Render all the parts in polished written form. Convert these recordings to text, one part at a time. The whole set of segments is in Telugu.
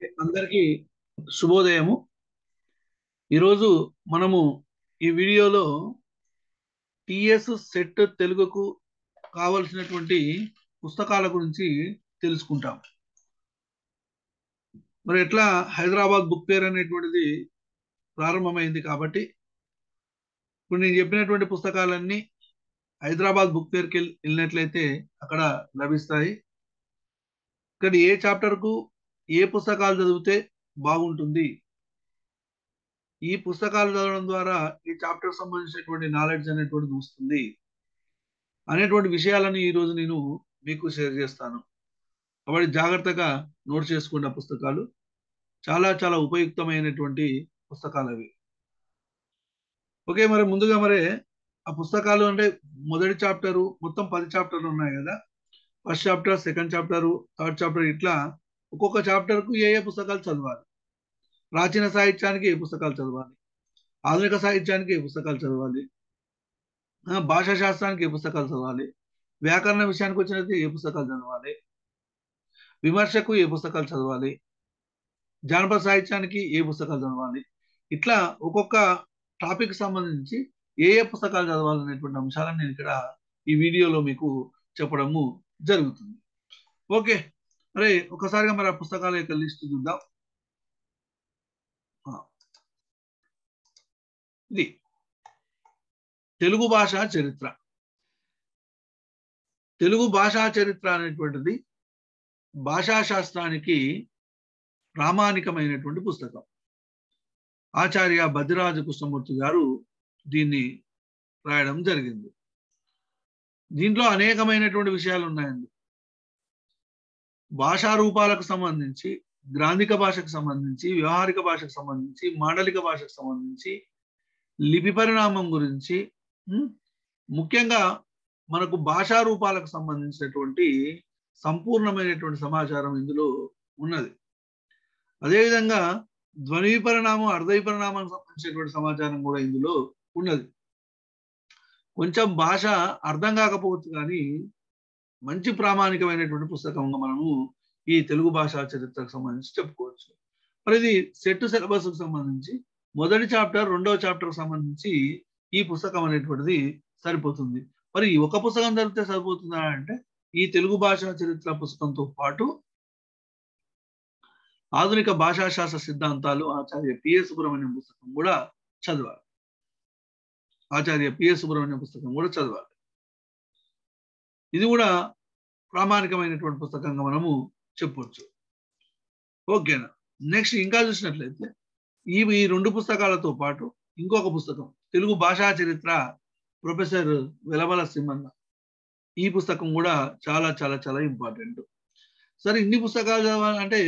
అందరికీ శుభోదయము. ఈరోజు మనము ఈ వీడియోలో టిఎస్ సెట్ తెలుగుకు కావలసినటువంటి పుస్తకాల గురించి తెలుసుకుంటాం. మరి ఎట్లా హైదరాబాద్ బుక్ ఫేర్ అనేటువంటిది ప్రారంభమైంది కాబట్టి ఇప్పుడు నేను చెప్పినటువంటి పుస్తకాలన్నీ హైదరాబాద్ బుక్ ఫేర్కి వెళ్ళినట్లయితే అక్కడ లభిస్తాయి. ఇక్కడ ఏ చాప్టర్కు ఏ పుస్తకాలు చదివితే బాగుంటుంది, ఈ పుస్తకాలు చదవడం ద్వారా ఈ చాప్టర్ సంబంధించినటువంటి నాలెడ్జ్ అనేటువంటిది వస్తుంది అనేటువంటి విషయాలను ఈరోజు నేను మీకు షేర్ చేస్తాను. కాబట్టి జాగ్రత్తగా నోట్ చేసుకున్న పుస్తకాలు చాలా చాలా ఉపయుక్తమైనటువంటి పుస్తకాలు అవి. ఓకే, మరి ముందుగా ఆ పుస్తకాలు అంటే మొదటి చాప్టరు మొత్తం 10 చాప్టర్లు ఉన్నాయి కదా. First chapter, second chapter, third chapter, ఇట్లా ఒక్కొక్క చాప్టర్కు ఏ ఏ పుస్తకాలు చదవాలి, ప్రాచీన సాహిత్యానికి ఏ పుస్తకాలు చదవాలి, ఆధునిక సాహిత్యానికి ఏ పుస్తకాలు చదవాలి, భాషా శాస్త్రానికి ఏ పుస్తకాలు చదవాలి, వ్యాకరణ విషయానికి వచ్చినట్టు ఏ పుస్తకాలు చదవాలి, విమర్శకు ఏ పుస్తకాలు చదవాలి, జానపద సాహిత్యానికి ఏ పుస్తకాలు చదవాలి, ఇట్లా ఒక్కొక్క టాపిక్ సంబంధించి ఏ ఏ పుస్తకాలు చదవాలనేటువంటి అంశాలను నేను ఇక్కడ ఈ వీడియోలో మీకు చెప్పడము జరుగుతుంది. ఓకే, ఒకసారిగా ఆ పుస్తకాల యొక్క లిస్ట్ చూద్దాం. ఇది తెలుగు భాషా చరిత్ర. తెలుగు భాషా చరిత్ర అనేటువంటిది భాషా శాస్త్రానికి ప్రామాణికమైనటువంటి పుస్తకం. ఆచార్య బద్రిరాజు కృష్ణమూర్తి గారు దీన్ని రాయడం జరిగింది. దీంట్లో అనేకమైనటువంటి విషయాలు ఉన్నాయండి. భాషా రూపాలకు సంబంధించి, గ్రాంధిక భాషకు సంబంధించి, వ్యవహారిక భాషకు సంబంధించి, మాండలిక భాషకు సంబంధించి, లిపి పరిణామం గురించి, ముఖ్యంగా మనకు భాషా రూపాలకు సంబంధించినటువంటి సంపూర్ణమైనటువంటి సమాచారం ఇందులో ఉన్నది. అదేవిధంగా ధ్వని విపరిణామం, అర్ధ విపరిణామానికి సంబంధించినటువంటి సమాచారం కూడా ఇందులో ఉన్నది. కొంచెం భాష అర్థం కాకపోవచ్చు కానీ మంచి ప్రామాణికమైనటువంటి పుస్తకంగా మనము ఈ తెలుగు భాషా చరిత్రకు సంబంధించి చెప్పుకోవచ్చు. మరి ఇది సెట్ సిలబస్ కు సంబంధించి మొదటి చాప్టర్, రెండవ చాప్టర్ సంబంధించి ఈ పుస్తకం అనేటువంటిది సరిపోతుంది. మరి ఈ ఒక పుస్తకం చదివితే సరిపోతుందా అంటే, ఈ తెలుగు భాషా చరిత్ర పుస్తకంతో పాటు ఆధునిక భాషా శాస్త్ర సిద్ధాంతాలు ఆచార్య పిఎస్ సుబ్రహ్మణ్యం పుస్తకం కూడా చదవాలి. ఆచార్య పిఎస్ సుబ్రహ్మణ్యం పుస్తకం కూడా చదవాలి. ఇది కూడా ప్రామాణికమైనటువంటి పుస్తకంగా మనము చెప్పొచ్చు. ఓకేనా. నెక్స్ట్ ఇంకా చూసినట్లయితే ఈ రెండు పుస్తకాలతో పాటు ఇంకొక పుస్తకం తెలుగు భాషా చరిత్ర, ప్రొఫెసర్ వెలమల సింహన్న. ఈ పుస్తకం కూడా చాలా చాలా చాలా ఇంపార్టెంట్. సరే, ఇన్ని పుస్తకాలు చదవాలంటే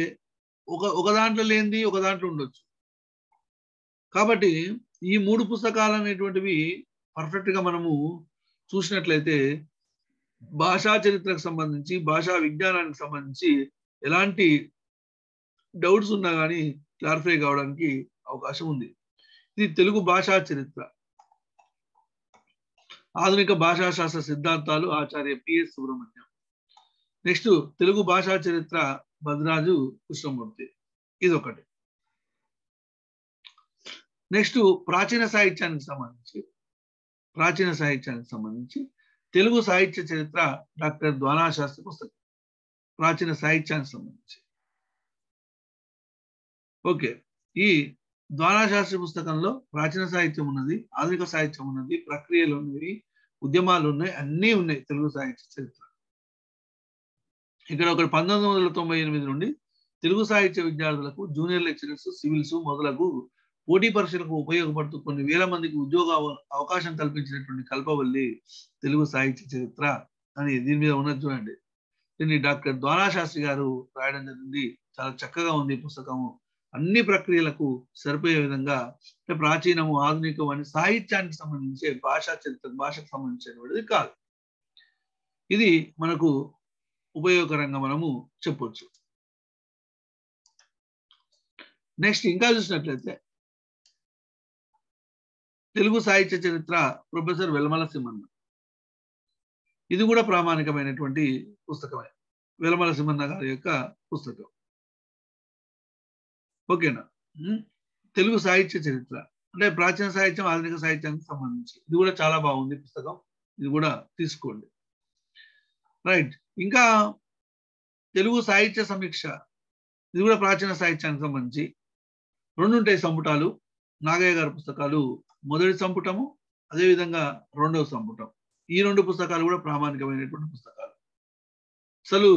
ఒక దాంట్లో లేనిది ఒక దాంట్లో ఉండొచ్చు. కాబట్టి ఈ మూడు పుస్తకాలు అనేటువంటివి పర్ఫెక్ట్ గా మనము చూసినట్లయితే భాషా చరిత్రకు సంబంధించి, భాషా విజ్ఞానానికి సంబంధించి ఎలాంటి డౌట్స్ ఉన్నా కానీ క్లారిఫై కావడానికి అవకాశం ఉంది. ఇది తెలుగు భాషా చరిత్ర, ఆధునిక భాషా శాస్త్ర సిద్ధాంతాలు ఆచార్య పిఎస్ సుబ్రహ్మణ్యం. నెక్స్ట్ తెలుగు భాషా చరిత్ర బద్రిరాజు కృష్ణమూర్తి, ఇది ఒకటి. నెక్స్ట్ ప్రాచీన సాహిత్యానికి సంబంధించి తెలుగు సాహిత్య చరిత్ర డాక్టర్ ద్వానా శాస్త్రి పుస్తకం, ప్రాచీన సాహిత్యానికి సంబంధించి. ఓకే, ఈ ద్వానా శాస్త్రి పుస్తకంలో ప్రాచీన సాహిత్యం ఉన్నది, ఆధునిక సాహిత్యం ఉన్నది, ప్రక్రియలు ఉన్నవి, ఉద్యమాలు ఉన్నాయి, అన్నీ ఉన్నాయి తెలుగు సాహిత్య చరిత్ర. ఇక్కడ ఒకటి 1998 నుండి తెలుగు సాహిత్య విద్యార్థులకు, జూనియర్ లెక్చరర్స్, సివిల్స్ మొదలగు పోటీ పరీక్షలకు ఉపయోగపడుతూ కొన్ని వేల మందికి ఉద్యోగ అవకాశం కల్పించినటువంటి కల్పవల్లి తెలుగు సాహిత్య చరిత్ర అని దీని మీద ఉన్నది చూడండి. దీన్ని డాక్టర్ ద్వానా శాస్త్రి గారు రాయడం జరిగింది. చాలా చక్కగా ఉంది ఈ పుస్తకము. అన్ని ప్రక్రియలకు సరిపోయే విధంగా, ప్రాచీనము, ఆధునికము అని సాహిత్యానికి సంబంధించే భాషా చరిత్ర, భాషకు సంబంధించినటువంటిది కాదు. ఇది మనకు ఉపయోగకరంగా మనము చెప్పొచ్చు. నెక్స్ట్ ఇంకా చూసినట్లయితే తెలుగు సాహిత్య చరిత్ర ప్రొఫెసర్ వెలమల సింహన్న. ఇది కూడా ప్రామాణికమైనటువంటి పుస్తకమే, వెలమల సింహన్న గారి యొక్క పుస్తకం. ఓకేనా. తెలుగు సాహిత్య చరిత్ర అంటే ప్రాచీన సాహిత్యం ఆధునిక సాహిత్యానికి సంబంధించి ఇది కూడా చాలా బాగుంది పుస్తకం, ఇది కూడా తీసుకోండి. రైట్. ఇంకా తెలుగు సాహిత్య సమీక్ష, ఇది కూడా ప్రాచీన సాహిత్యానికి సంబంధించి 2 ఉంటాయి సంపుటాలు. నాగయ్య గారి పుస్తకాలు మొదటి సంపుటము, అదేవిధంగా 2వ సంపుటం. ఈ 2 పుస్తకాలు కూడా ప్రామాణికమైనటువంటి పుస్తకాలు. అసలు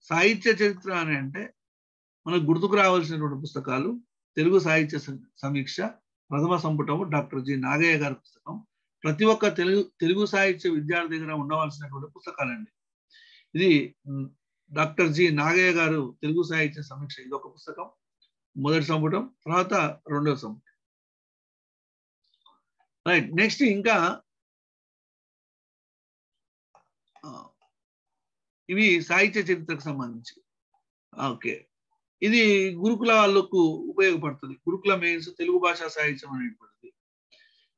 సాహిత్య చరిత్ర అని అంటే మనకు గుర్తుకు రావాల్సినటువంటి పుస్తకాలు తెలుగు సాహిత్య సమీక్ష ప్రథమ సంపుటము డాక్టర్ జి నాగయ్య గారి పుస్తకం. ప్రతి ఒక్క తెలుగు సాహిత్య విద్యార్థి దగ్గర ఉండవలసినటువంటి పుస్తకాలండి. ఇది డాక్టర్ జి నాగయ్య గారు తెలుగు సాహిత్య సమీక్ష, ఇది ఒక పుస్తకం మొదటి సంపుటం, తర్వాత 2వ సంపుటం. రైట్. నెక్స్ట్ ఇంకా ఇవి సాహిత్య చరిత్రకు సంబంధించి. ఓకే, ఇది గురుకుల వాళ్ళకు ఉపయోగపడుతుంది. గురుకుల మెయిన్స్ తెలుగు భాషా సాహిత్యం అనేటువంటిది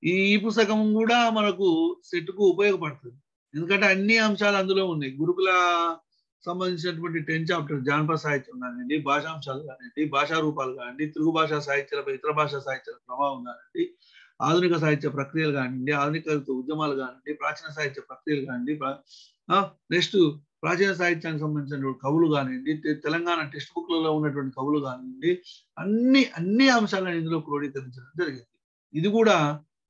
ఈ పుస్తకం కూడా మనకు సెట్కు ఉపయోగపడుతుంది. ఎందుకంటే అన్ని అంశాలు అందులో ఉన్నాయి. గురుకుల సంబంధించినటువంటి 10 చాప్టర్ జానపద సాహిత్యం కానివ్వండి, భాషాంశాలు కానివ్వండి, భాషా రూపాలు కానివ్వండి, తెలుగు భాషా సాహిత్యాలపై ఇతర భాషా సాహిత్యాల ప్రభావం కానివ్వండి, ఆధునిక సాహిత్య ప్రక్రియలు కానివ్వండి, ఆధునిక ఉద్యమాలు కానివ్వండి, ప్రాచీన సాహిత్య ప్రక్రియలు కానివ్వండి, నెక్స్ట్ ప్రాచీన సాహిత్యానికి సంబంధించిన కవులు కానివ్వండి, తెలంగాణ టెక్స్ట్ బుక్లలో ఉన్నటువంటి కవులు కానివ్వండి, అన్ని అంశాలను ఇందులో క్రోడీకరించడం జరిగింది. ఇది కూడా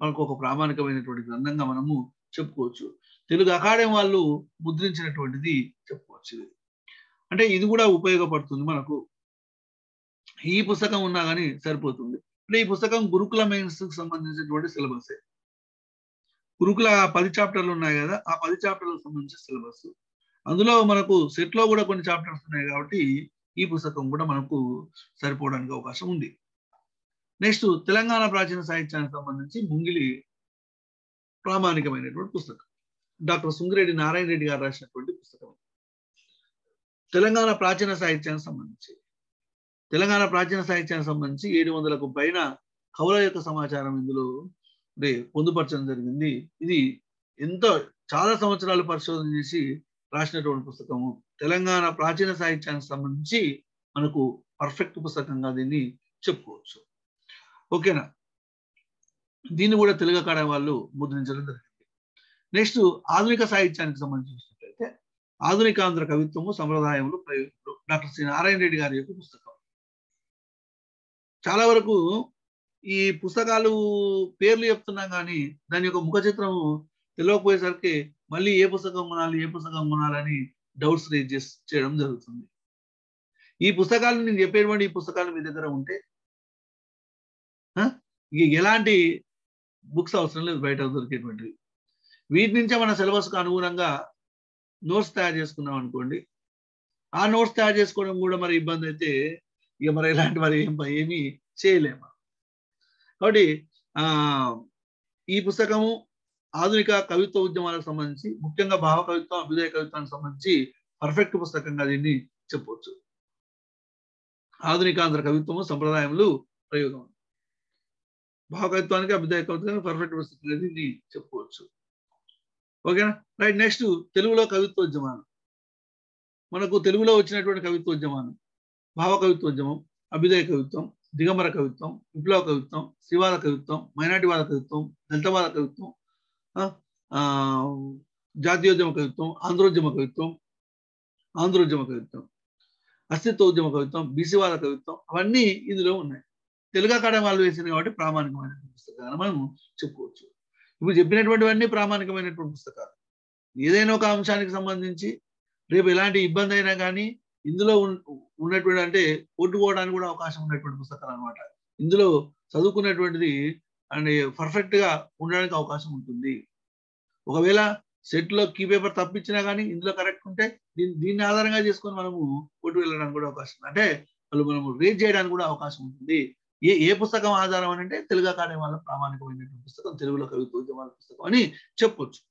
మనకు ఒక ప్రామాణికమైనటువంటి గ్రంథంగా మనము చెప్పుకోవచ్చు. తెలుగు అకాడమీ వాళ్ళు ముద్రించినటువంటిది చెప్పుకోవచ్చు. అంటే ఇది కూడా ఉపయోగపడుతుంది మనకు. ఈ పుస్తకం ఉన్నా కానీ సరిపోతుంది. అంటే ఈ పుస్తకం గురుకుల మెయిన్స్ కి సంబంధించినటువంటి సిలబస్. గురుకుల 10 చాప్టర్లు ఉన్నాయి కదా, ఆ 10 చాప్టర్లకు సంబంధించిన సిలబస్. అందులో మనకు సెట్ లో కూడా కొన్ని చాప్టర్స్ ఉన్నాయి కాబట్టి ఈ పుస్తకం కూడా మనకు సరిపోవడానికి అవకాశం ఉంది. నెక్స్ట్ తెలంగాణ ప్రాచీన సాహిత్యానికి సంబంధించి ముంగిలి ప్రామాణికమైనటువంటి పుస్తకం. డాక్టర్ సుంగిరెడ్డి నారాయణ రెడ్డి గారు రాసినటువంటి పుస్తకం. తెలంగాణ ప్రాచీన సాహిత్యానికి సంబంధించి 700కు పైన కవుల యొక్క సమాచారం ఇందులో పొందుపరచడం జరిగింది. ఇది ఎంతో చాలా సంవత్సరాలు పరిశోధన చేసి రాసినటువంటి పుస్తకము. తెలంగాణ ప్రాచీన సాహిత్యానికి సంబంధించి మనకు పర్ఫెక్ట్ పుస్తకంగా దీన్ని చెప్పుకోవచ్చు. ఓకేనా. దీన్ని కూడా తెలుగు అకాడమీ వాళ్ళు ముద్రించడం జరిగింది. నెక్స్ట్ ఆధునిక సాహిత్యానికి సంబంధించినట్లయితే ఆధునికాంధ్ర కవిత్వము సంప్రదాయములు ప్రయోగములు డాక్టర్ సి నారాయణ రెడ్డి గారి యొక్క పుస్తకం. చాలా వరకు ఈ పుస్తకాలు పేర్లు చెప్తున్నాం కానీ దాని యొక్క ముఖ చిత్రం తెలియకపోయేసరికి మళ్ళీ ఏ పుస్తకం కొనాలని డౌట్స్ రేజ్ చేయడం జరుగుతుంది. ఈ పుస్తకాలు నేను చెప్పేటువంటి ఈ పుస్తకాలు మీ దగ్గర ఉంటే ఎలాంటి బుక్స్ అవసరం లేదు, బయట దొరికేటువంటివి. వీటి నుంచే మన సిలబస్కు అనుగుణంగా నోట్స్ తయారు చేసుకున్నాం అనుకోండి. ఆ నోట్స్ తయారు చేసుకోవడం కూడా మరి ఇబ్బంది అయితే ఇక మరి ఇలాంటి ఏమీ చేయలేము. కాబట్టి ఈ పుస్తకము ఆధునిక కవిత్వ ఉద్యమాలకు సంబంధించి, ముఖ్యంగా భావ కవిత్వం, అభ్యుదయ కవిత్వానికి సంబంధించి పర్ఫెక్ట్ పుస్తకంగా దీన్ని చెప్పవచ్చు. ఆధునికాంధ్ర కవిత్వము సంప్రదాయములు ప్రయోగం. భావ కవిత్వానికి, అభ్యుదయ కవిత్వానికి పర్ఫెక్ట్ పుస్తకంగా దీన్ని చెప్పుకోవచ్చు. ఓకేనా. రైట్. నెక్స్ట్ తెలుగులో కవిత్వోద్యమాలు. మనకు తెలుగులో వచ్చినటువంటి కవిత్వోద్యమాలు భావ కవిత్వోద్యమం, అభ్యుదయ కవిత్వం, దిగంబర కవిత్వం, విప్లవ కవిత్వం, శ్రీవాద కవిత్వం, మైనార్టీవాద కవిత్వం, దళితవాద కవిత్వం, జాతీయోద్యమ కవిత్వం, ఆంధ్రోద్యమ కవిత్వం, అస్తిత్వోద్యమ కవిత్వం, బీసీవాద కవిత్వం, అవన్నీ ఇందులో ఉన్నాయి. తెలుగు అకాడమీ వాళ్ళు వేసింది కాబట్టి ప్రామాణికమైన పుస్తకాలు మనం చెప్పుకోవచ్చు. ఇప్పుడు చెప్పినటువంటివన్నీ ప్రామాణికమైనటువంటి పుస్తకాలు. ఏదైనా ఒక అంశానికి సంబంధించి రేపు ఎలాంటి ఇబ్బంది అయినా కానీ ఇందులో ఉన్నటువంటి అంటే కొట్టుకోవడానికి కూడా అవకాశం ఉన్నటువంటి పుస్తకాలు అనమాట. ఇందులో చదువుకున్నటువంటిది అండ్ పర్ఫెక్ట్ గా ఉండడానికి అవకాశం ఉంటుంది. ఒకవేళ సెట్ లో కీ పేపర్ తప్పించినా కానీ ఇందులో కరెక్ట్ ఉంటే దీన్ని ఆధారంగా చేసుకొని మనము కొట్టు వెళ్ళడానికి కూడా అవకాశం, అంటే వాళ్ళు మనము రేట్ చేయడానికి కూడా అవకాశం ఉంటుంది. ఏ పుస్తకం ఆధారం అని అంటే తెలుగు అకాడమీ వాళ్ళ ప్రామాణికమైనటువంటి పుస్తకం తెలుగులో కవిత్వోద్యమాల పుస్తకం అని చెప్పొచ్చు.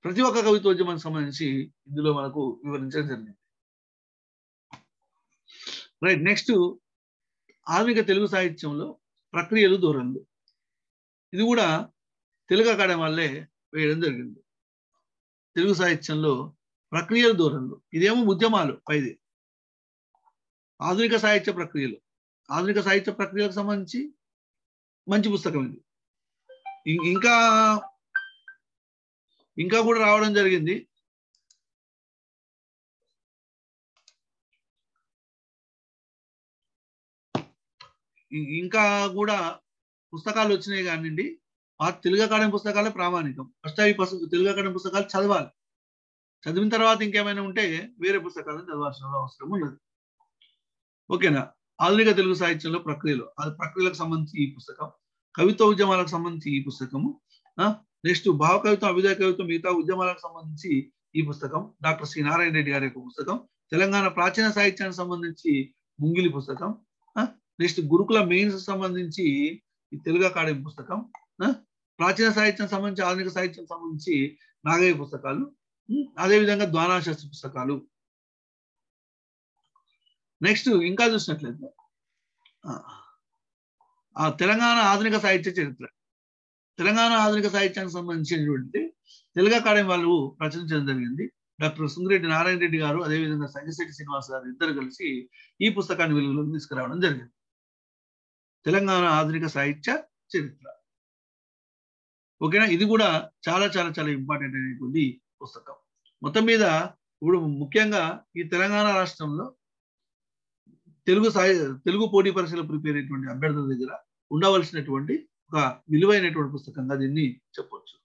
ప్రతి ఒక్క కవిత్వోద్యమానికి సంబంధించి ఇందులో మనకు వివరించడం జరిగింది. రైట్. నెక్స్ట్ ఆధునిక తెలుగు సాహిత్యంలో ప్రక్రియలు, ధోరణులు. ఇది కూడా తెలుగు అకాడమీ వాళ్ళే వేయడం జరిగింది. తెలుగు సాహిత్యంలో ప్రక్రియలు, ధోరణులు, ఇదేమో ఉద్యమాలు పైది. ఆధునిక సాహిత్య ప్రక్రియలు, ఆధునిక సాహిత్య ప్రక్రియలకు సంబంధించి మంచి పుస్తకం ఇది. ఇంకా ఇంకా కూడా రావడం జరిగింది. ఇంకా కూడా పుస్తకాలు వచ్చినాయి కానివ్వండి. తెలుగు అకాడమీ పుస్తకాలే ప్రామాణికం. ఫస్ట్ అవి తెలుగు అకాడమీ పుస్తకాలు చదవాలి. చదివిన తర్వాత ఇంకేమైనా ఉంటే వేరే పుస్తకాలను చదవాల్సిన అవసరం ఉన్నది. ఓకేనా? ఆధునిక తెలుగు సాహిత్యంలో ప్రక్రియలు, ప్రక్రియలకు సంబంధించి ఈ పుస్తకం, కవిత్వ ఉద్యమాలకు సంబంధించి ఈ పుస్తకము, నెక్స్ట్ భావ కవిత్వం, అభ్యుదయ కవిత్వం, మిగతా ఉద్యమాలకు సంబంధించి ఈ పుస్తకం, డాక్టర్ సి నారాయణ రెడ్డి గారి యొక్క పుస్తకం, తెలంగాణ ప్రాచీన సాహిత్యానికి సంబంధించి ముంగిలి పుస్తకం, నెక్స్ట్ గురుకుల మెయిన్స్ సంబంధించి ఈ తెలుగు అకాడమీ పుస్తకం, ప్రాచీన సాహిత్యం సంబంధించి ఆధునిక సాహిత్యం సంబంధించి నాగయ్య పుస్తకాలు, అదేవిధంగా ద్వానాశాస్త్రి పుస్తకాలు. నెక్స్ట్ ఇంకా చూసినట్లయితే తెలంగాణ ఆధునిక సాహిత్య చరిత్ర, తెలంగాణ ఆధునిక సాహిత్యానికి సంబంధించినటువంటి తెలుగు అకాడమీ వాళ్ళు ప్రచురించడం జరిగింది. డాక్టర్ సుంగిరెడ్డి నారాయణ రెడ్డి గారు, అదేవిధంగా సంగిశెట్టి శ్రీనివాస్ గారు ఇద్దరు కలిసి ఈ పుస్తకాన్ని వెలుగులోకి తీసుకురావడం జరిగింది. తెలంగాణ ఆధునిక సాహిత్య చరిత్ర. ఓకేనా? ఇది కూడా చాలా చాలా చాలా ఇంపార్టెంట్ అయినటువంటి పుస్తకం. మొత్తం మీద ఇప్పుడు ముఖ్యంగా ఈ తెలంగాణ రాష్ట్రంలో తెలుగు పోటీ పరీక్షలు ప్రిపేర్ అయినటువంటి అభ్యర్థుల దగ్గర ఉండవలసినటువంటి ఒక విలువైనటువంటి పుస్తకంగా దీన్ని చెప్పొచ్చు.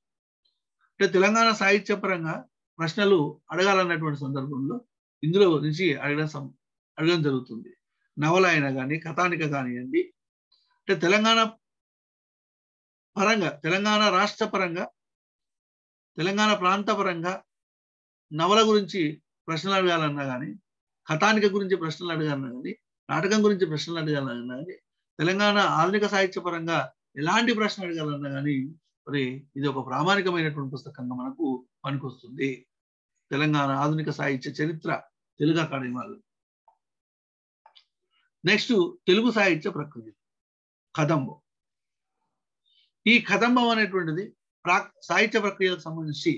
అంటే తెలంగాణ సాహిత్య పరంగా ప్రశ్నలు అడగాలన్నటువంటి సందర్భంలో ఇందులో నుంచి అడగడం జరుగుతుంది. నవల అయినా కానీ, కథానిక కానివ్వండి, అంటే తెలంగాణ పరంగా, తెలంగాణ రాష్ట్ర పరంగా, తెలంగాణ ప్రాంత పరంగా నవల గురించి ప్రశ్నలు అడగాలన్నా కానీ, కథానిక గురించి ప్రశ్నలు అడగాలన్నా కానీ, నాటకం గురించి ప్రశ్నలు అడగాలన్నా కానీ, తెలంగాణ ఆధునిక సాహిత్య పరంగా ఎలాంటి ప్రశ్న అడగాలన్నా కానీ మరి ఇది ఒక ప్రామాణికమైనటువంటి పుస్తకంగా మనకు పనికొస్తుంది. తెలంగాణ ఆధునిక సాహిత్య చరిత్ర, తెలుగు అకాడమీ వాళ్ళు. నెక్స్ట్ తెలుగు సాహిత్య ప్రక్రియ, కదంబం. ఈ కదంబం అనేటువంటిది సాహిత్య ప్రక్రియలకు సంబంధించి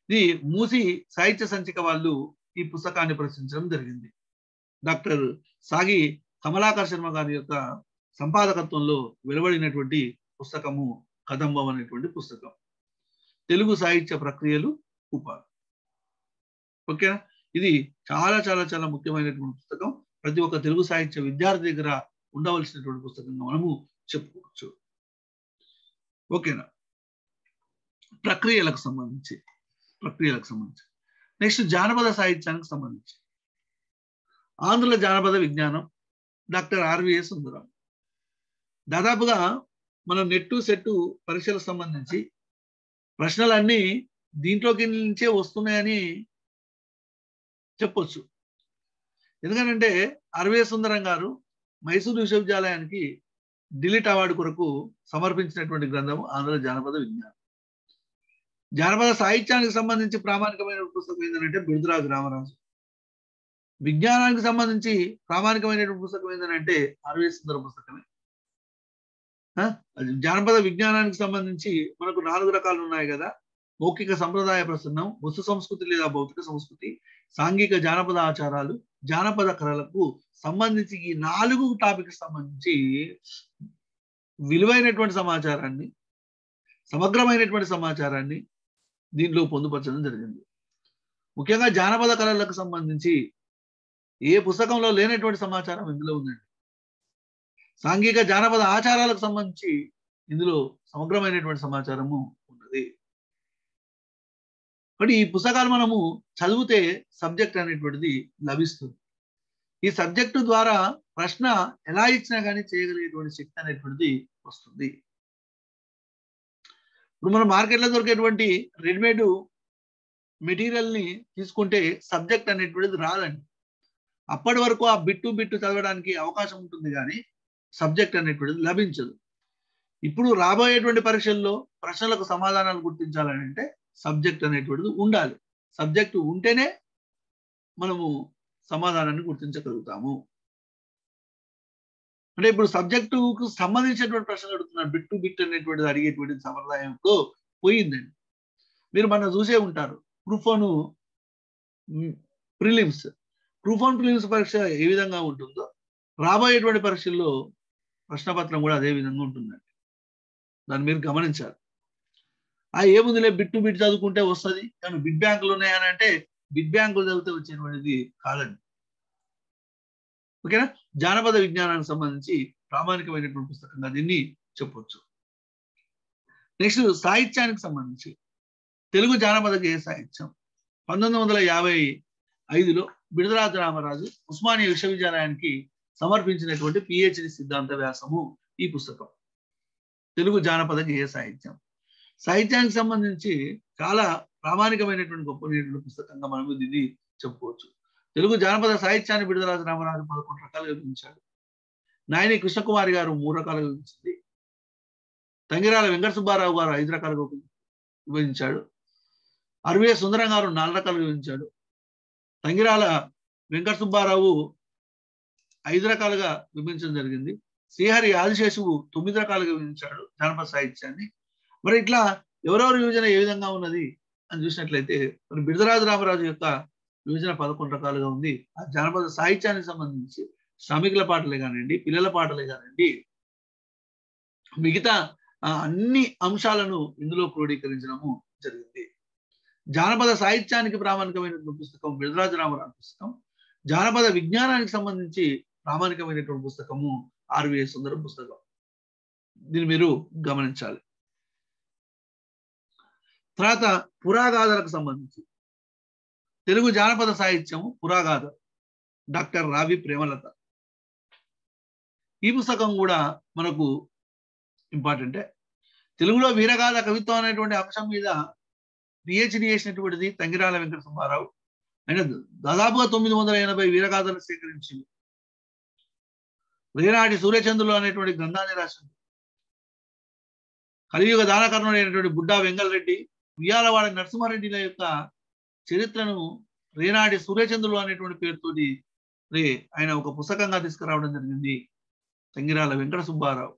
ఇది మూసి సాహిత్య సంచిక వాళ్ళు ఈ పుస్తకాన్ని ప్రచురించడం జరిగింది. డాక్టర్ సాగి కమలాకర్ శర్మ గారి యొక్క సంపాదకత్వంలో వెలువడినటువంటి పుస్తకము కదంబం అనేటువంటి పుస్తకం. తెలుగు సాహిత్య ప్రక్రియలు ఉపాధి. ఓకేనా? ఇది చాలా చాలా చాలా ముఖ్యమైనటువంటి పుస్తకం. ప్రతి ఒక్క తెలుగు సాహిత్య విద్యార్థి దగ్గర ఉండవలసినటువంటి పుస్తకంగా మనము చెప్పుకోవచ్చు. ఓకేనా? ప్రక్రియలకు సంబంధించి నెక్స్ట్ జానపద సాహిత్యానికి సంబంధించి ఆంధ్రుల జానపద విజ్ఞానం, డాక్టర్ ఆర్విఎస్ సుందరం. దాదాపుగా మనం నెట్టు సెట్టు పరీక్షలకు సంబంధించి ప్రశ్నలన్నీ దీంట్లోకి నుంచే వస్తున్నాయని చెప్పొచ్చు. ఎందుకంటే ఆర్విఎస్ సుందరం గారు మైసూరు విశ్వవిద్యాలయానికి డిలీట్ అవార్డు కొరకు సమర్పించినటువంటి గ్రంథం ఆంధ్ర జానపద విజ్ఞానం. జానపద సాహిత్యానికి సంబంధించి ప్రామాణికమైన పుస్తకం ఏంటంటే బిడుదరాజు రామరాజు. విజ్ఞానానికి సంబంధించి ప్రామాణికమైనటువంటి పుస్తకం ఏంటంటే ఆర్విఎస్ సుందరం పుస్తకమే. జానపద విజ్ఞానానికి సంబంధించి మనకు 4 రకాలు ఉన్నాయి కదా. మౌఖిక సంప్రదాయ ప్రసన్నం, వస్తు సంస్కృతి లేదా భౌతిక సంస్కృతి, సాంఘిక జానపద ఆచారాలు, జానపద కళలకు సంబంధించి ఈ 4 టాపిక్ సంబంధించి విలువైనటువంటి సమాచారాన్ని, సమగ్రమైనటువంటి సమాచారాన్ని దీంట్లో పొందుపరచడం జరిగింది. ముఖ్యంగా జానపద కళలకు సంబంధించి ఏ పుస్తకంలో లేనటువంటి సమాచారం ఇందులో ఉందండి. సాంఘిక జానపద ఆచారాలకు సంబంధించి ఇందులో సమగ్రమైనటువంటి సమాచారము ఉన్నది. కాబట్టి ఈ పుస్తకాలు మనము చదివితే సబ్జెక్ట్ అనేటువంటిది లభిస్తుంది. ఈ సబ్జెక్టు ద్వారా ప్రశ్న ఎలా ఇచ్చినా కానీ చేయగలిగేటువంటి శక్తి అనేటువంటిది వస్తుంది. ఇప్పుడు మనం మార్కెట్లో దొరికేటువంటి రెడీమేడ్ మెటీరియల్ ని తీసుకుంటే సబ్జెక్ట్ అనేటువంటిది రాదండి. అప్పటి వరకు ఆ బిట్టు చదవడానికి అవకాశం ఉంటుంది కానీ సబ్జెక్ట్ అనేటువంటిది లభించదు. ఇప్పుడు రాబోయేటువంటి పరీక్షల్లో ప్రశ్నలకు సమాధానాలు గుర్తించాలని అంటే సబ్జెక్ట్ అనేటువంటిది ఉండాలి. సబ్జెక్టు ఉంటేనే మనము సమాధానాన్ని గుర్తించగలుగుతాము. అంటే ఇప్పుడు సబ్జెక్టుకు సంబంధించినటువంటి ప్రశ్నలు అడుగుతున్నారు. బిట్టు అనేటువంటిది అడిగేటువంటి సంప్రదాయంతో పోయిందండి. మీరు మనం చూసే ఉంటారు group 1 prelims proof and prelims పరీక్ష ఏ విధంగా ఉంటుందో రాబోయేటువంటి పరీక్షల్లో ప్రశ్నపత్రం కూడా అదే విధంగా ఉంటుందండి. దాన్ని మీరు గమనించాలి. ఏముందిలే బిట్ టు బిట్ చదువుకుంటే వస్తుంది, కానీ బిట్ బ్యాంకులు ఉన్నాయని అంటే బిట్ బ్యాంకులు చదివితే వచ్చేటువంటిది కాదండి. ఓకేనా? జానపద విజ్ఞానానికి సంబంధించి ప్రామాణికమైనటువంటి పుస్తకంగా దీన్ని చెప్పొచ్చు. నెక్స్ట్ సాహిత్యానికి సంబంధించి తెలుగు జానపద గేయ సాహిత్యం 1955లో బిడదరాజు రామరాజు ఉస్మానియా విశ్వవిద్యాలయానికి సమర్పించినటువంటి పిహెచ్డి సిద్ధాంత వ్యాసము ఈ పుస్తకం. తెలుగు జానపద గేయ సాహిత్యం. సాహిత్యానికి సంబంధించి చాలా ప్రామాణికమైనటువంటి గొప్ప పుస్తకంగా మనం దీన్ని చెప్పుకోవచ్చు. తెలుగు జానపద సాహిత్యాన్ని బిడదరాజు రామరాజు 11 రకాలుగా విభజించాడు. నాయని కృష్ణకుమారి గారు 3 రకాలుగా విభజించింది. తంగిరాల వెంకట సుబ్బారావు గారు 5 రకాలుగా విభజించాడు. అరవే సుందరం గారు 4 రకాలుగా విభజించాడు. తంగిరాల వెంకట సుబ్బారావు 5 రకాలుగా విభజించడం జరిగింది. శ్రీహరి ఆదిశేషువు 9 రకాలుగా విభజించాడు జానపద సాహిత్యాన్ని. మరి ఇట్లా ఎవరెవరి విభజన ఏ విధంగా ఉన్నది అని చూసినట్లయితే మరి బిడదరాజు రామరాజు యొక్క విభజన 11 రకాలుగా ఉంది. ఆ జానపద సాహిత్యానికి సంబంధించి శ్రామికుల పాటలే కానివ్వండి, పిల్లల పాటలే కానివ్వండి, మిగతా అన్ని అంశాలను ఇందులో క్రోడీకరించడము జరిగింది. జానపద సాహిత్యానికి ప్రామాణికమైనటువంటి పుస్తకం బిడదరాజు రామరాజు పుస్తకం. జానపద విజ్ఞానానికి సంబంధించి ప్రామాణికమైనటువంటి పుస్తకము ఆర్వీఏ సుందరం పుస్తకం. దీన్ని మీరు గమనించాలి. తర్వాత పురాగాథలకు సంబంధించి తెలుగు జానపద సాహిత్యము పురాగాథ, డాక్టర్ రావి ప్రేమలత. ఈ పుస్తకం కూడా మనకు ఇంపార్టెంటే. తెలుగులో వీరగాథ కవిత్వం అనేటువంటి అంశం మీద పిహెచ్డి చేసినటువంటిది తంగిరాల వెంకట సుబ్బారావు. ఆయన దాదాపుగా 980 వీరగాథలు సేకరించింది. రేనాటి సూర్యచంద్రులు అనేటువంటి గ్రంథాన్ని రాసింది. కలియుగ దానకర్ణుడు అయినటువంటి బుడ్డా వెంగళరెడ్డి, ఉయ్యాలవాడ నరసింహారెడ్డిల యొక్క చరిత్రను రేనాటి సూర్యచంద్రులు అనేటువంటి పేరుతోటి ఆయన ఒక పుస్తకంగా తీసుకురావడం జరిగింది తంగిరాల వెంకట సుబ్బారావు.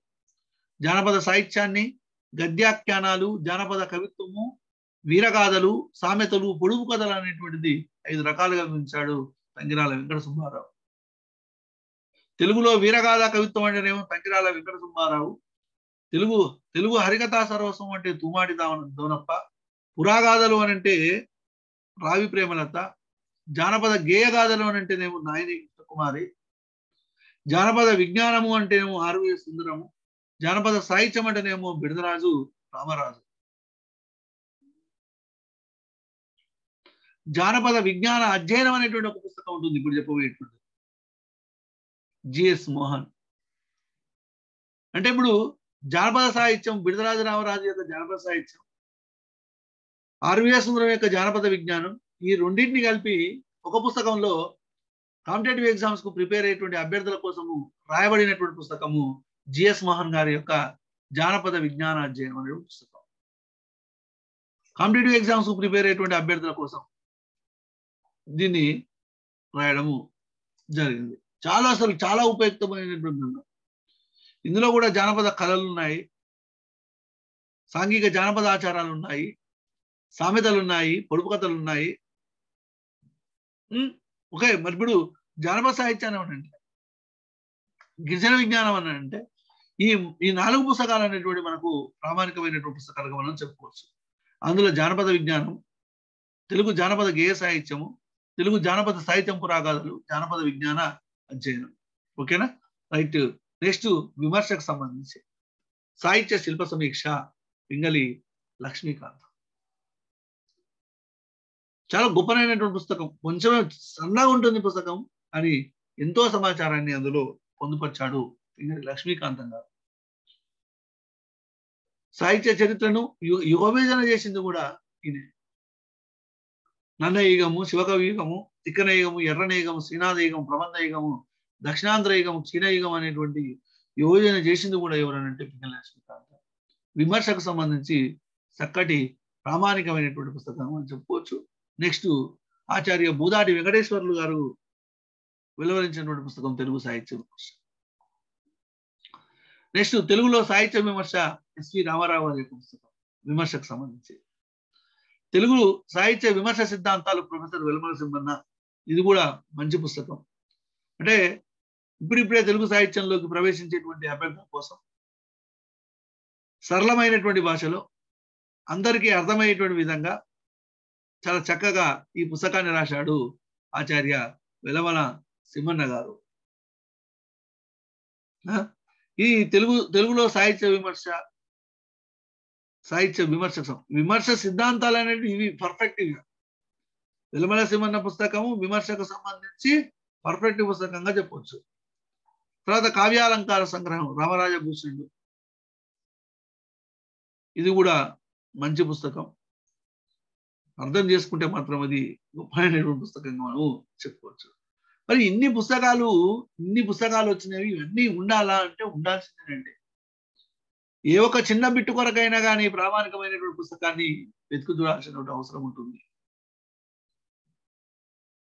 జానపద సాహిత్యాన్ని గద్యాఖ్యానాలు, జానపద కవిత్వము, వీరగాథలు, సామెతలు, పొడుపు కథలు అనేటువంటిది 5 రకాలుగా విభజించాడు తంగిరాల వెంకట సుబ్బారావు. తెలుగులో వీరగాథ కవిత్వం అంటేనేమో తంగిరాల వెంకట సుబ్బారావు. తెలుగు హరికథా సర్వస్వం అంటే తూమాటి దోనప్ప. పురాగాథలు అని అంటే రావి ప్రేమలత. జానపద గేయగాథలు అని అంటేనేమో నాయని కృష్ణకుమారి. జానపద విజ్ఞానము అంటేనేమో ఆర్వే సుందరము. జానపద సాహిత్యం అంటేనేమో బిడదరాజు రామరాజు. జానపద విజ్ఞాన అధ్యయనం అనేటువంటి ఒక పుస్తకం ఉంటుంది ఇప్పుడు చెప్పబోయేటువంటి జిఎస్ మోహన్. అంటే ఇప్పుడు జానపద సాహిత్యం బిడదరాజు రామరాజు యొక్క జానపద సాహిత్యం, ఆర్వీఏ సుందరం యొక్క జానపద విజ్ఞానం, ఈ రెండింటిని కలిపి ఒక పుస్తకంలో కాంపిటేటివ్ ఎగ్జామ్స్ కు ప్రిపేర్ అయ్యేటువంటి అభ్యర్థుల కోసము రాయబడినటువంటి పుస్తకము జిఎస్ మోహన్ గారి యొక్క జానపద విజ్ఞాన అధ్యయనం అనే పుస్తకం. కాంపిటేటివ్ ఎగ్జామ్స్ కు ప్రిపేర్ అయ్యేటువంటి అభ్యర్థుల కోసం దీన్ని రాయడము జరిగింది. చాలా ఉపయుక్తమైనటువంటి. ఇందులో కూడా జానపద కళలు ఉన్నాయి, సాంఘిక జానపద ఆచారాలు ఉన్నాయి, సామెతలు ఉన్నాయి, పొడుపు కథలు ఉన్నాయి. ఓకే, మరి ఇప్పుడు జానపద సాహిత్యాన్ని ఏమంటే గిరిజన విజ్ఞానం అని అంటే ఈ 4 పుస్తకాలు అనేటువంటి మనకు ప్రామాణికమైనటువంటి పుస్తకాలుగా మనం చెప్పుకోవచ్చు. అందులో జానపద విజ్ఞానం, తెలుగు జానపద గేయ సాహిత్యము, తెలుగు జానపద సాహిత్యం పురాగాథలు, జానపద విజ్ఞాన అధ్యయనం. ఓకేనా? రైట్. నెక్స్ట్ విమర్శకు సంబంధించి సాహిత్య శిల్ప సమీక్ష పింగళి లక్ష్మీకాంత్. చాలా గొప్పనైనటువంటి పుస్తకం. కొంచెం సన్నగా ఉంటుంది పుస్తకం అని ఎంతో సమాచారాన్ని అందులో పొందుపరిచాడు పింగళి లక్ష్మీకాంతం గారు. సాహిత్య చరిత్రను యుగవిభజన చేసింది కూడా ఈయనే. నన్నయుగము, శివకవియుగము, తిక్కనయుగము, ఎర్రనయుగము, శ్రీనాథయుగము, ప్రబంధయుగము, దక్షిణాంధ్ర యుగము, క్షీణయుగం అనేటువంటి యోజన చేసింది కూడా ఎవరనంటే పింగళి లక్ష్మీకాంత్. విమర్శకు సంబంధించి చక్కటి ప్రామాణికమైనటువంటి పుస్తకం అని చెప్పుకోవచ్చు. నెక్స్ట్ ఆచార్య బూదాటి వెంకటేశ్వర్లు గారు వెలువరించినటువంటి పుస్తకం తెలుగు సాహిత్య విమర్శ. నెక్స్ట్ తెలుగులో సాహిత్య విమర్శ ఎస్వి రామారావు గారి యొక్క పుస్తకం విమర్శకు సంబంధించి. తెలుగు సాహిత్య విమర్శ సిద్ధాంతాలు ప్రొఫెసర్ వెలమల సింహన్న ఇది కూడా మంచి పుస్తకం. అంటే ఇప్పుడిప్పుడే తెలుగు సాహిత్యంలోకి ప్రవేశించేటువంటి అభ్యర్థుల కోసం సరళమైనటువంటి భాషలో అందరికీ అర్థమయ్యేటువంటి విధంగా చాలా చక్కగా ఈ పుస్తకాన్ని రాశాడు ఆచార్య వెలమల సింహన్న గారు. ఈ తెలుగులో సాహిత్య విమర్శ సిద్ధాంతాలు అనేవి ఇవి పర్ఫెక్ట్ గా వెలమల సింహన్న పుస్తకము విమర్శకు సంబంధించి పర్ఫెక్ట్ పుస్తకంగా చెప్పవచ్చు. తర్వాత కావ్యాలంకార సంగ్రహం రామరాజ భూషణుడు, ఇది కూడా మంచి పుస్తకం. అర్థం చేసుకుంటే మాత్రం అది గొప్పైనటువంటి పుస్తకంగా మనం చెప్పుకోవచ్చు. మరి ఇన్ని పుస్తకాలు వచ్చినవి ఇవన్నీ ఉండాలా అంటే ఉండాల్సిందేనండి. ఏ ఒక చిన్న బిట్టు కొరకైనా కానీ ప్రామాణికమైనటువంటి పుస్తకాన్ని వెతుకు చూడాల్సినటువంటి అవసరం ఉంటుంది.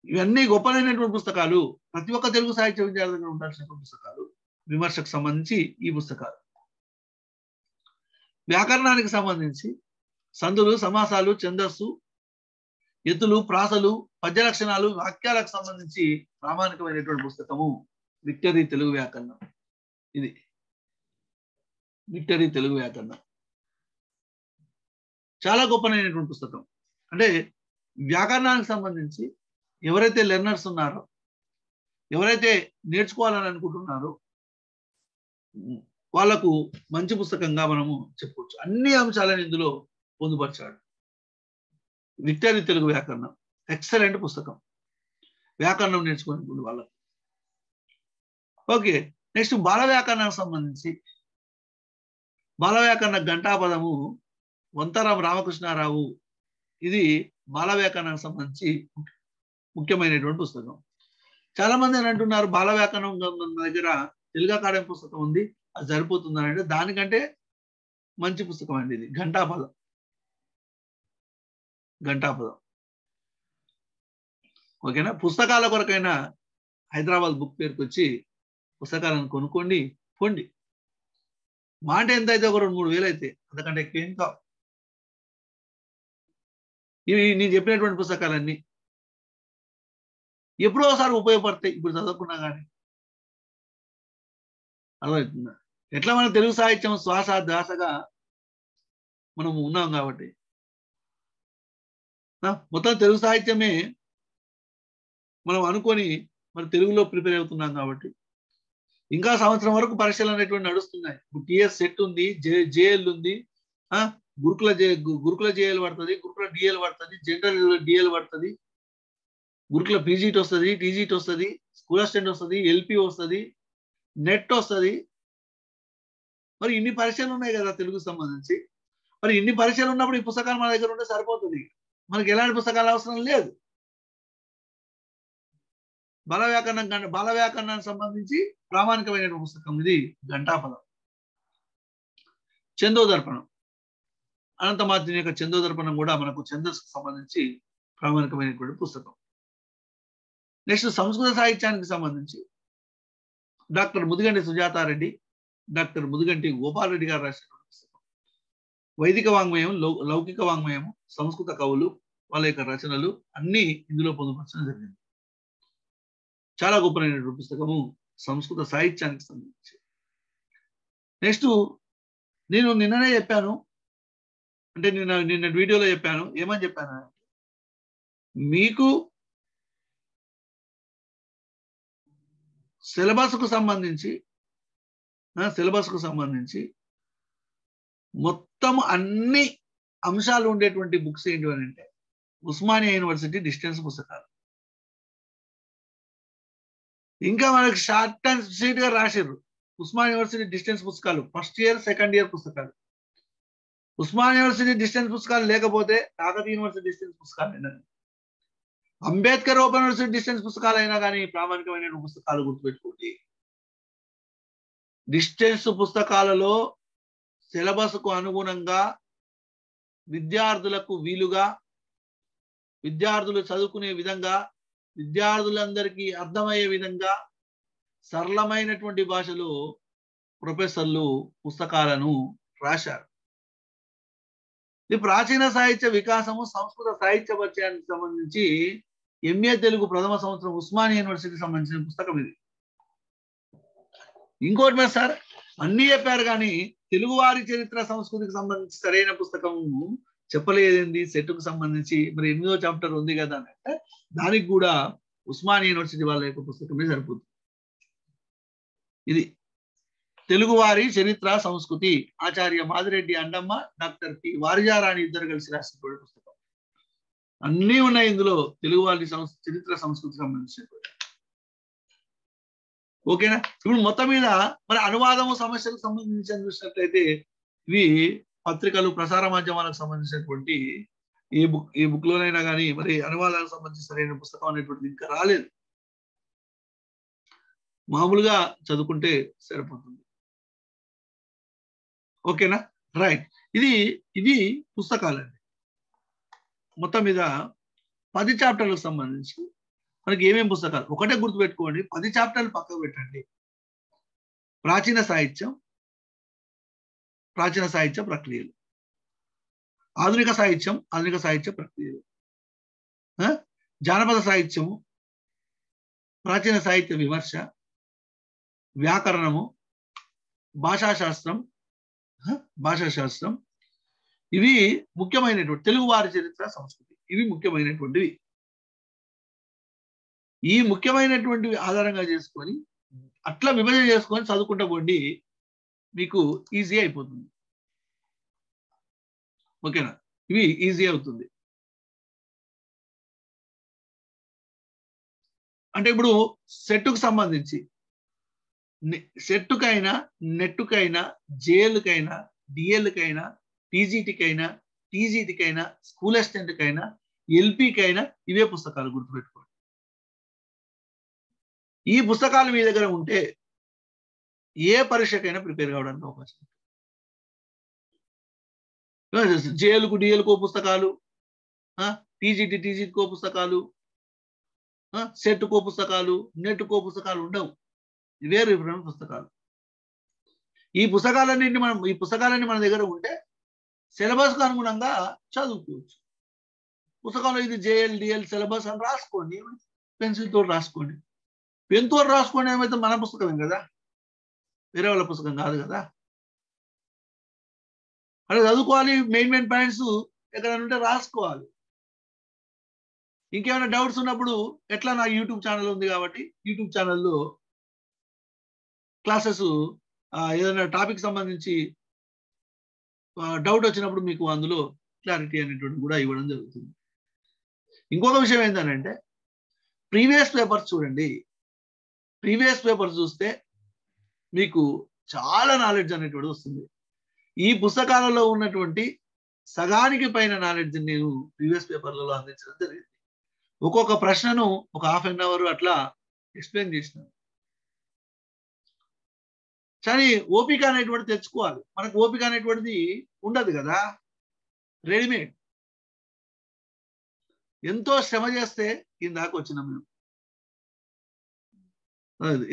ఇవన్నీ గొప్పదైనటువంటి పుస్తకాలు, ప్రతి ఒక్క తెలుగు సాహిత్య విద్యార్థి దగ్గర ఉండాల్సినటువంటి పుస్తకాలు. విమర్శకు సంబంధించి ఈ పుస్తకాలు, వ్యాకరణానికి సంబంధించి సందులు, సమాసాలు, ఛందస్సు, ఎత్తులు, ప్రాసలు, పద్య లక్షణాలు, వాక్యాలకు సంబంధించి ప్రామాణికమైనటువంటి పుస్తకము విక్టరీ తెలుగు వ్యాకరణం. ఇది విక్టరీ తెలుగు వ్యాకరణం చాలా గొప్పనైనటువంటి పుస్తకం. అంటే వ్యాకరణానికి సంబంధించి ఎవరైతే లెర్నర్స్ ఉన్నారో, ఎవరైతే నేర్చుకోవాలని అనుకుంటున్నారో వాళ్లకు మంచి పుస్తకంగా మనము చెప్పుకోవచ్చు. అన్ని అంశాలను ఇందులో పొందుపరిచాడు. విక్టరీ తెలుగు వ్యాకరణం ఎక్సలెంట్ పుస్తకం వ్యాకరణం నేర్చుకునే వాళ్ళకు. ఓకే, నెక్స్ట్ బాల వ్యాకరణానికి సంబంధించి బాల వ్యాకరణ ఘంటాపదము వంతరాం రామకృష్ణారావు, ఇది బాల వ్యాకరణానికి సంబంధించి ముఖ్యమైనటువంటి పుస్తకం. చాలా మంది అని అంటున్నారు బాల వ్యాకరణం దగ్గర తెలుగు అకాడమీ పుస్తకం ఉంది, అది సరిపోతుందని. అంటే దానికంటే మంచి పుస్తకం అండి ఇది, ఘంటాపదం. ఓకేనా? పుస్తకాల కొరకైనా హైదరాబాద్ బుక్ ఫేర్కి వచ్చి పుస్తకాలను కొనుక్కోండి, పోండి. మాట ఎంత అయితే ఒక 2-3 వేలు అయితే, అంతకంటే ఎక్కువ ఏం కావు. ఇవి నేను చెప్పినటువంటి పుస్తకాలన్నీ ఎప్పుడో ఒకసారి ఉపయోగపడతాయి, ఇప్పుడు చదువుకున్నా కానీ. అర్థమవుతుందా? ఎట్లా మన తెలుగు సాహిత్యం శ్వాస ధ్యాసగా మనం ఉన్నాం కాబట్టి, మొత్తం తెలుగు సాహిత్యమే మనం అనుకొని మరి తెలుగులో ప్రిపేర్ అవుతున్నాం కాబట్టి, ఇంకా సంవత్సరం వరకు పరీక్షలు అనేటువంటి నడుస్తున్నాయి. ఇప్పుడు టిఎస్ సెట్ ఉంది, జేఎల్ ఉంది, గురుకుల జేఎల్ పడుతుంది, గురుకుల డిఎల్ పడుతుంది, జనరల్ డిఎల్ పడుతుంది, గురుకుల పీజీటీ వస్తుంది, టీజీటీ వస్తుంది, స్కూల్ అసిస్టెంట్ వస్తుంది, ఎల్పి వస్తుంది, నెట్ వస్తుంది. మరి ఇన్ని పరీక్షలు ఉన్నాయి కదా తెలుగుకు సంబంధించి. మరి ఇన్ని పరీక్షలు ఉన్నప్పుడు ఈ పుస్తకాలు మన దగ్గర ఉంటే సరిపోతుంది, మనకి ఎలాంటి పుస్తకాలు అవసరం లేదు. బాల వ్యాకరణానికి సంబంధించి ప్రామాణికమైన పుస్తకం ఇది ఘంటాపదం. చందోదర్పణం, అనంతమార్జుని యొక్క చందోదర్పణం కూడా మనకు ఛందస్సుకు సంబంధించి ప్రామాణికమైనటువంటి పుస్తకం. నెక్స్ట్ సంస్కృత సాహిత్యానికి సంబంధించి డాక్టర్ ముదిగంటి సుజాతారెడ్డి, డాక్టర్ ముదిగంటి గోపాలరెడ్డి గారు రాసిన పుస్తకం. వైదిక వాంగ్మయం, లౌకిక వాంగ్మయం, సంస్కృత కవులు వాళ్ళ యొక్క రచనలు అన్ని ఇందులో పొందుపరచడం జరిగింది. చాలా గొప్పనైనటువంటి పుస్తకము సంస్కృత సాహిత్యానికి సంబంధించి. నెక్స్ట్ నేను నిన్ననే చెప్పాను, అంటే నిన్న వీడియోలో చెప్పాను, ఏమని చెప్పాను, మీకు సిలబస్కు సంబంధించి మొత్తం అన్ని అంశాలు ఉండేటువంటి బుక్స్ ఏంటి అని అంటే ఉస్మానియా యూనివర్సిటీ డిస్టెన్స్ పుస్తకాలు. ఇంకా మనకి షార్ట్ అండ్ స్వీట్ గా రాశారు ఉస్మానియా యూనివర్సిటీ డిస్టెన్స్ పుస్తకాలు, ఫస్ట్ ఇయర్ సెకండ్ ఇయర్ పుస్తకాలు. ఉస్మానియా యూనివర్సిటీ డిస్టెన్స్ పుస్తకాలు లేకపోతే కాకతీయ యూనివర్సిటీ డిస్టెన్స్ పుస్తకాలు అయినా, అంబేద్కర్ ఓపెన్ యూనివర్సిటీ డిస్టెన్స్ పుస్తకాలు అయినా కానీ ప్రామాణికమైన పుస్తకాలు గుర్తుపెట్టుకోండి. డిస్టెన్స్ పుస్తకాలలో సిలబస్ కు అనుగుణంగా విద్యార్థులకు వీలుగా, విద్యార్థులు చదువుకునే విధంగా, విద్యార్థులందరికీ అర్థమయ్యే విధంగా సరళమైనటువంటి భాషలో ప్రొఫెసర్లు పుస్తకాలను రాశారు. ఇది ప్రాచీన సాహిత్య వికాసము, సంస్కృత సాహిత్య పరిచయానికి సంబంధించి ఎంఏ తెలుగు ప్రథమ సంవత్సరం ఉస్మానియా యూనివర్సిటీకి సంబంధించిన పుస్తకం ఇది. ఇంకోటి మరి సార్ అన్ని చెప్పారు కానీ తెలుగువారి చరిత్ర సంస్కృతికి సంబంధించి సరైన పుస్తకం చెప్పలేదండి. సెట్కు సంబంధించి మరి 8వ చాప్టర్ ఉంది కదా అని అంటే దానికి కూడా ఉస్మానియా యూనివర్సిటీ వాళ్ళ యొక్క పుస్తకమే సరిపోతుంది. ఇది తెలుగువారి చరిత్ర సంస్కృతి, ఆచార్య మాదిరెడ్డి అండమ్మ, డాక్టర్ పి వారిజారాణి ఇద్దరు కలిసి రాసినటువంటి పుస్తకం. అన్నీ ఉన్నాయి ఇందులో తెలుగువారి చరిత్ర సంస్కృతికి సంబంధించినటువంటి. ఓకేనా? ఇప్పుడు మొత్తం మీద మరి అనువాదము సమస్యలకు సంబంధించి చూసినట్లయితే ఇవి పత్రికలు ప్రసార మాధ్యమాలకు సంబంధించినటువంటి ఈ బుక్ లోనైనా కానీ మరి అనువాదాలకు సంబంధించి సరైన పుస్తకం అనేటువంటిది ఇంకా రాలేదు. మామూలుగా చదువుకుంటే సరిపోతుంది. ఓకేనా? రైట్. ఇది పుస్తకాలండి. మొత్తం మీద 10 చాప్టర్లకు సంబంధించి మనకి ఏమేమి పుస్తకాలు ఒకటే గుర్తుపెట్టుకోండి. 10 చాప్టర్లు పక్కకు పెట్టండి. ప్రాచీన సాహిత్యం ప్రక్రియలు, ఆధునిక సాహిత్య ప్రక్రియలు, జానపద సాహిత్యము, ప్రాచీన సాహిత్య విమర్శ, వ్యాకరణము, భాషాశాస్త్రం, ఇవి ముఖ్యమైనటువంటి తెలుగువారి చరిత్ర సంస్కృతి. ఇవి ముఖ్యమైనటువంటివి. ఈ ముఖ్యమైనటువంటివి ఆధారంగా చేసుకొని అట్లా విభజన చేసుకొని చదువుకుంటా పోండి, మీకు ఈజీ అయిపోతుంది. ఓకేనా? ఇవి ఈజీ అవుతుంది. అంటే ఇప్పుడు సెట్కు సంబంధించి సెట్కైనా, నెట్కైనా, జేఎల్కైనా, డిఎల్కైనా, టీజీటీకైనా, టీజీటీకైనా, స్కూల్ అసిస్టెంట్కైనా, ఎల్పీకైనా ఇవే పుస్తకాలు గుర్తుపెట్టుకోండి. ఈ పుస్తకాలు మీ దగ్గర ఉంటే ఏ పరీక్షకైనా ప్రిపేర్ కావడానికి అవకాశం. జేఎల్కు డిఎల్కో పుస్తకాలు, టీజీటీకో పుస్తకాలు, సెట్కో పుస్తకాలు, నెట్కో పుస్తకాలు ఉండవు. ఇవే రిఫరెన్స్ పుస్తకాలు. ఈ పుస్తకాలన్నీ మన దగ్గర ఉంటే సిలబస్కు అనుగుణంగా చదువుకోవచ్చు. పుస్తకంలో ఇది జేఎల్ డిఎల్ సిలబస్ అని రాసుకోండి, పెన్సిల్ తోటి రాసుకోండి. పెన్ తోటి రాసుకోండి ఏమైతే మన పుస్తకమే కదా, వేరే వాళ్ళ పుస్తకం కాదు కదా. అలా చదువుకోవాలి. మెయిన్ పాయింట్స్ ఎక్కడైనా ఉంటే రాసుకోవాలి. ఇంకేమైనా డౌట్స్ ఉన్నప్పుడు ఎట్లా నా యూట్యూబ్ ఛానల్ ఉంది కాబట్టి యూట్యూబ్ ఛానల్లో క్లాసెస్ ఏదైనా టాపిక్ సంబంధించి డౌట్ వచ్చినప్పుడు మీకు అందులో క్లారిటీ అనేటువంటి కూడా ఇవ్వడం జరుగుతుంది. ఇంకొక విషయం ఏంటంటే ప్రీవియస్ పేపర్స్ చూడండి. ప్రీవియస్ పేపర్స్ చూస్తే మీకు చాలా నాలెడ్జ్ అనేటువంటిది వస్తుంది. ఈ పుస్తకాలలో ఉన్నటువంటి సగానికి పైన నాలెడ్జ్ నేను ప్రీవియస్ పేపర్లలో అందించడం జరిగింది. ఒక్కొక్క ప్రశ్నను ఒక ½ an hour అట్లా ఎక్స్ప్లెయిన్ చేసినాను. కానీ ఓపిక అనేటువంటిది తెచ్చుకోవాలి. మనకు ఓపిక అనేటువంటిది ఉండదు కదా, రెడీమేడ్. ఎంతో శ్రమ చేస్తే ఇందాక వచ్చినాం మేము.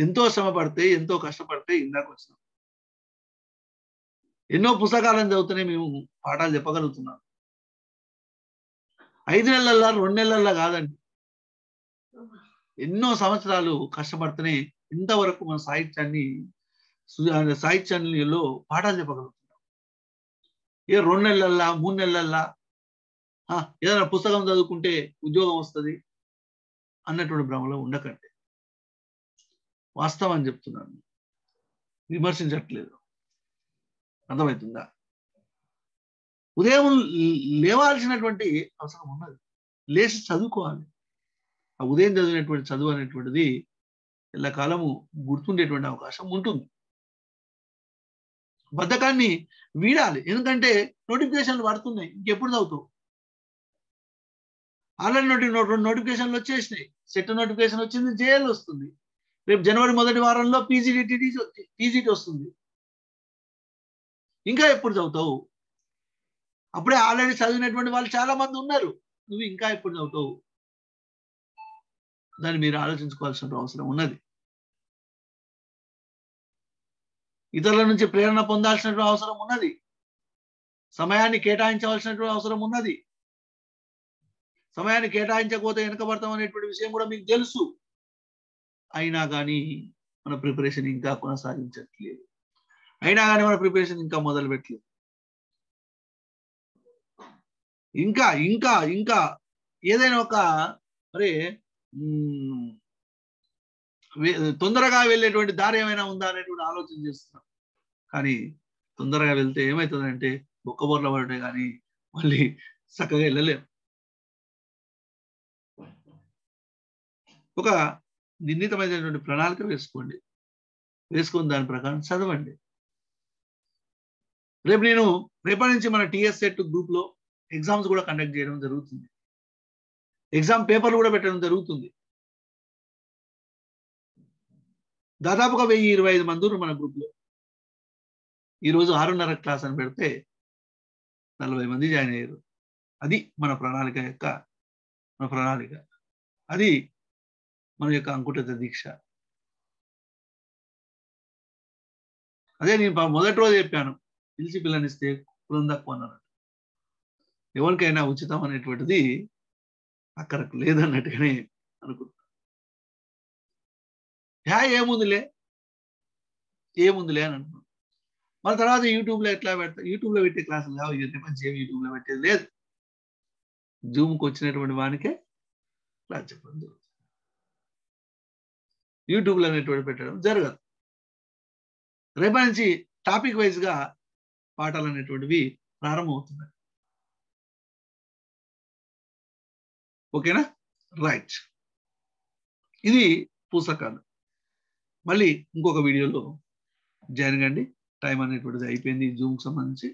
ఎంతో శ్రమ పడితే, ఎంతో కష్టపడితే ఇందాక వచ్చినాం. ఎన్నో పుస్తకాలను చదువుతూనే మేము పాఠాలు చెప్పగలుగుతున్నాం. 5 నెలల్లో 2 నెలల్లో కాదండి, ఎన్నో సంవత్సరాలు కష్టపడితేనే ఇంతవరకు మన సాహిత్యాన్నిలో పాఠాలు చెప్పగలుగుతున్నాం. 2 నెలల్లో 3 నెలల్లో ఏదైనా పుస్తకం చదువుకుంటే ఉద్యోగం వస్తుంది అన్నటువంటి భ్రమలో ఉండకండి. వాస్తవం చెప్తున్నాను, విమర్శించట్లేదు. అర్థమవుతుందా? ఉదయం లేవాల్సినటువంటి అవసరం ఉన్నది. లేచి చదువుకోవాలి. ఆ ఉదయం చదివినటువంటి చదువు అనేటువంటిది ఎల్లకాలము గుర్తుండేటువంటి అవకాశం ఉంటుంది. బద్ధకాన్ని వీడాలి. ఎందుకంటే నోటిఫికేషన్లు పడుతున్నాయి. ఇంకెప్పుడు చదువుతావు? ఆల్రెడీ 2 నోటిఫికేషన్లు వచ్చేసినాయి. సెట్ నోటిఫికేషన్ వచ్చింది, జేఎల్ వస్తుంది. రేపు జనవరి మొదటి వారంలో టీజీటీ వస్తుంది. ఇంకా ఎప్పుడు చదువుతావు? అప్పుడే ఆల్రెడీ చదివినటువంటి వాళ్ళు చాలా మంది ఉన్నారు. నువ్వు ఇంకా ఎప్పుడు చదువుతావు? దాన్ని మీరు ఆలోచించుకోవాల్సిన అవసరం ఉన్నది. ఇతరుల నుంచి ప్రేరణ పొందాల్సినటువంటి అవసరం ఉన్నది. సమయాన్ని కేటాయించవలసినటువంటి అవసరం ఉన్నది. సమయాన్ని కేటాయించకపోతే వెనకబడతాం అనేటువంటి విషయం కూడా మీకు తెలుసు. అయినా కానీ మన ప్రిపరేషన్ ఇంకా కొనసాగించట్లేదు, అయినా కానీ మన ప్రిపరేషన్ ఇంకా మొదలు పెట్టలేదు. ఇంకా ఇంకా ఇంకా ఏదైనా ఒక మరి తొందరగా వెళ్ళేటువంటి దారి ఏమైనా ఉందా అనేటువంటి ఆలోచన చేస్తున్నాం. కానీ తొందరగా వెళ్తే ఏమవుతుందంటే బొక్కబొర్ల పడితే కానీ మళ్ళీ చక్కగా వెళ్ళలేం. ఒక నిర్ణీతమైనటువంటి ప్రణాళిక వేసుకోండి, వేసుకుని దాని ప్రకారం చదవండి. రేపటి నుంచి మన టీఎస్ సెట్ గ్రూప్ లో ఎగ్జామ్స్ కూడా కండక్ట్ చేయడం జరుగుతుంది, ఎగ్జామ్ పేపర్లు కూడా పెట్టడం జరుగుతుంది. దాదాపుగా 1025 మంది మన గ్రూప్ లో. ఈరోజు 6:30 క్లాస్ అని పెడితే 40 మంది జాయిన్ అయ్యారు. అది మన ప్రణాళిక అది మన యొక్క అంకుఠిత దీక్ష. అదే నేను మొదటి రోజు చెప్పాను, పిలిచి పిల్లనిస్తే కులం తక్కువ అన్నారు. ఎవరికైనా ఉచితం అనేటువంటిది అక్కడకు లేదన్నట్టుగానే అనుకుంటున్నాను. ఏముందిలే అని అంటున్నాను. మన తర్వాత యూట్యూబ్లో ఎట్లా పెడతా, యూట్యూబ్లో పెట్టే క్లాసులు కావు, మంచిగా యూట్యూబ్లో పెట్టేది లేదు. జూమ్కి వచ్చినటువంటి వానికే క్లాస్ చెప్పడం జరుగుతుంది, యూట్యూబ్లో అనేటువంటి పెట్టడం జరగదు. రేపటి నుంచి టాపిక్ వైజ్గా పాఠాలు అనేటువంటివి ప్రారంభమవుతున్నాయి. ఓకేనా? రైట్. ఇది పుస్తకాలు. మళ్ళీ ఇంకొక వీడియోలో జాయిన్ కండి. టైం అనేటువంటిది అయిపోయింది జూమ్కి సంబంధించి.